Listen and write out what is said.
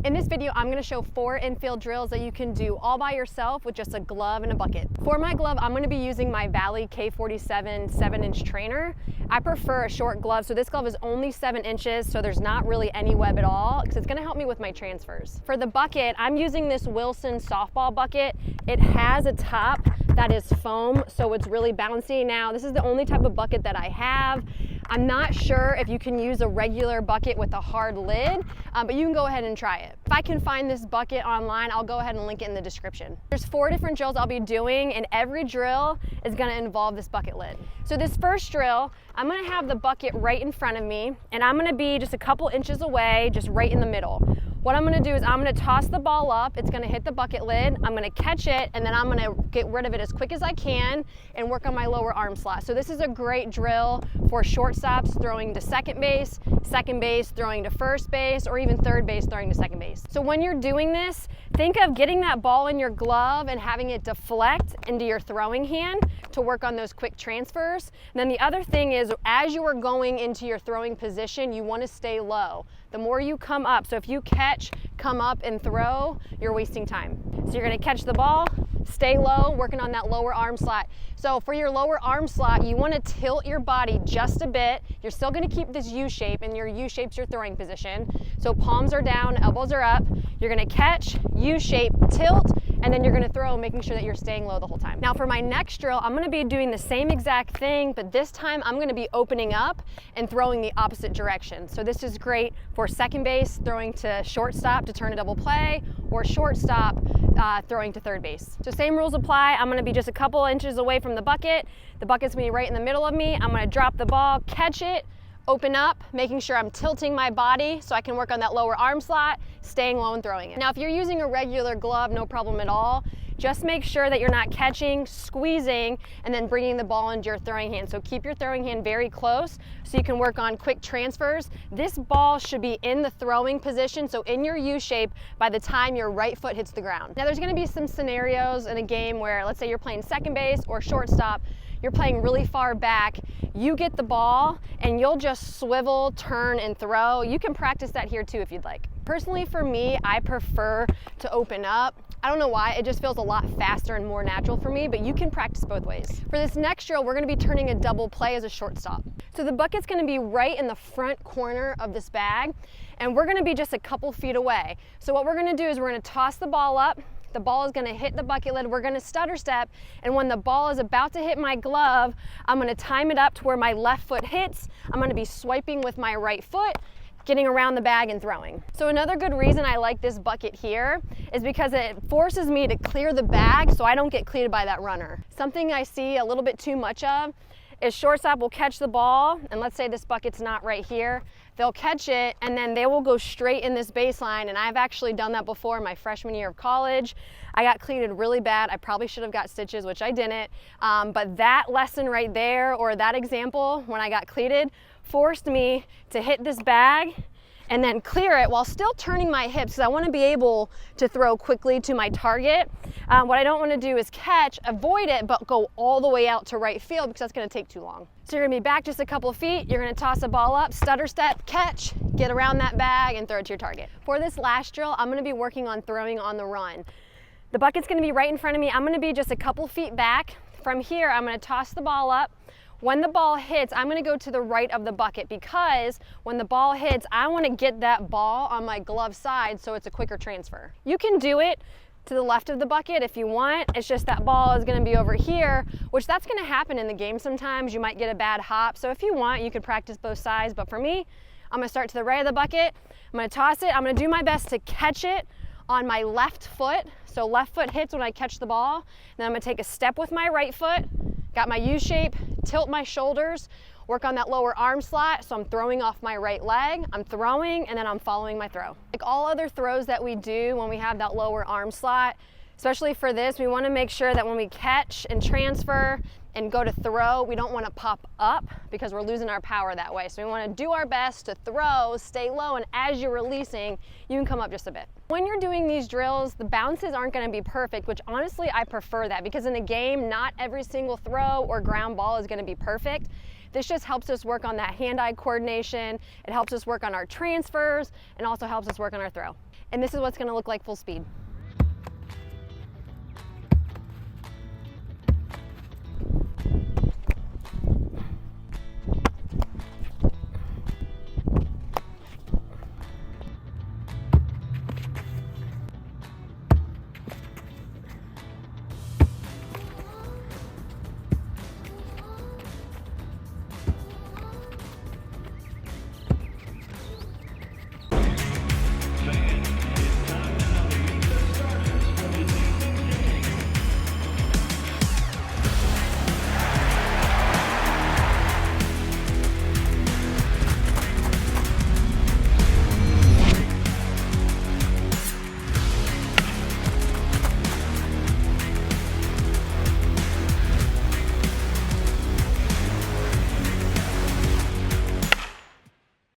In this video, I'm going to show 4 infield drills that you can do all by yourself with just a glove and a bucket. For my glove, I'm going to be using my Valley K47 7-inch trainer. I prefer a short glove, so this glove is only 7 inches, so there's not really any web at all, because it's going to help me with my transfers. For the bucket, I'm using this Wilson softball bucket. It has a top that is foam, so it's really bouncy. Now, this is the only type of bucket that I have. I'm not sure if you can use a regular bucket with a hard lid, but you can go ahead and try it. If I can find this bucket online, I'll go ahead and link it in the description. There's 4 different drills I'll be doing, and every drill is gonna involve this bucket lid. So this first drill, I'm gonna have the bucket right in front of me, and I'm gonna be just a couple inches away, just right in the middle. What I'm gonna do is I'm gonna toss the ball up, it's gonna hit the bucket lid, I'm gonna catch it, and then I'm gonna get rid of it as quick as I can and work on my lower arm slot. So this is a great drill for shortstops throwing to second base throwing to first base, or even third base throwing to second base. So when you're doing this, think of getting that ball in your glove and having it deflect into your throwing hand to work on those quick transfers. And then the other thing is, as you are going into your throwing position, you wanna stay low. The more you come up, so if you catch, come up and throw, you're wasting time. So you're gonna catch the ball, stay low, working on that lower arm slot. So for your lower arm slot, you wanna tilt your body just a bit. You're still gonna keep this U shape, and your U shape's your throwing position. So palms are down, elbows are up. You're gonna catch, U shape, tilt, and then you're gonna throw, making sure that you're staying low the whole time. Now for my next drill, I'm gonna be doing the same exact thing, but this time I'm gonna be opening up and throwing the opposite direction. So this is great for second base, throwing to shortstop to turn a double play, or shortstop throwing to third base. So same rules apply. I'm gonna be just a couple inches away from the bucket. The bucket's gonna be right in the middle of me. I'm gonna drop the ball, catch it, open up, making sure I'm tilting my body so I can work on that lower arm slot, staying low and throwing it. Now, if you're using a regular glove, no problem at all. Just make sure that you're not catching, squeezing, and then bringing the ball into your throwing hand. So keep your throwing hand very close so you can work on quick transfers. This ball should be in the throwing position, so in your U shape by the time your right foot hits the ground. Now, there's gonna be some scenarios in a game where, let's say you're playing second base or shortstop, you're playing really far back, you get the ball and you'll just swivel, turn, and throw. You can practice that here too if you'd like. Personally, for me, I prefer to open up. I don't know why, it just feels a lot faster and more natural for me, but you can practice both ways. For this next drill, we're gonna be turning a double play as a shortstop. So the bucket's gonna be right in the front corner of this bag, and we're gonna be just a couple feet away. So what we're gonna do is we're gonna toss the ball up, the ball is gonna hit the bucket lid, we're gonna stutter step, and when the ball is about to hit my glove, I'm gonna time it up to where my left foot hits. I'm gonna be swiping with my right foot, getting around the bag and throwing. So another good reason I like this bucket here is because it forces me to clear the bag so I don't get cleated by that runner. Something I see a little bit too much of is shortstop will catch the ball, and let's say this bucket's not right here. They'll catch it, and then they will go straight in this baseline, and I've actually done that before my freshman year of college. I got cleated really bad. I probably should have got stitches, which I didn't, but that lesson right there, or that example when I got cleated, forced me to hit this bag and then clear it while still turning my hips, because I want to be able to throw quickly to my target. What I don't want to do is catch, avoid it, but go all the way out to right field, because that's going to take too long. So you're going to be back just a couple feet, you're going to toss a ball up, stutter step, catch, get around that bag, and throw it to your target. For this last drill, I'm going to be working on throwing on the run. The bucket's going to be right in front of me. I'm going to be just a couple feet back. From here, I'm going to toss the ball up. When the ball hits, I'm gonna go to the right of the bucket, because when the ball hits, I wanna get that ball on my glove side so it's a quicker transfer. You can do it to the left of the bucket if you want. It's just that ball is gonna be over here, which that's gonna happen in the game sometimes. You might get a bad hop. So if you want, you could practice both sides. But for me, I'm gonna start to the right of the bucket. I'm gonna toss it. I'm gonna do my best to catch it on my left foot. So left foot hits when I catch the ball. Then I'm gonna take a step with my right foot, got my U shape, tilt my shoulders, work on that lower arm slot, so I'm throwing off my right leg, I'm throwing, and then I'm following my throw. Like all other throws that we do when we have that lower arm slot, especially for this, we wanna make sure that when we catch and transfer and go to throw, we don't wanna pop up, because we're losing our power that way. So we wanna do our best to throw, stay low, and as you're releasing, you can come up just a bit. When you're doing these drills, the bounces aren't gonna be perfect, which honestly, I prefer that, because in a game, not every single throw or ground ball is gonna be perfect. This just helps us work on that hand-eye coordination. It helps us work on our transfers, and also helps us work on our throw. and this is what's gonna look like full speed.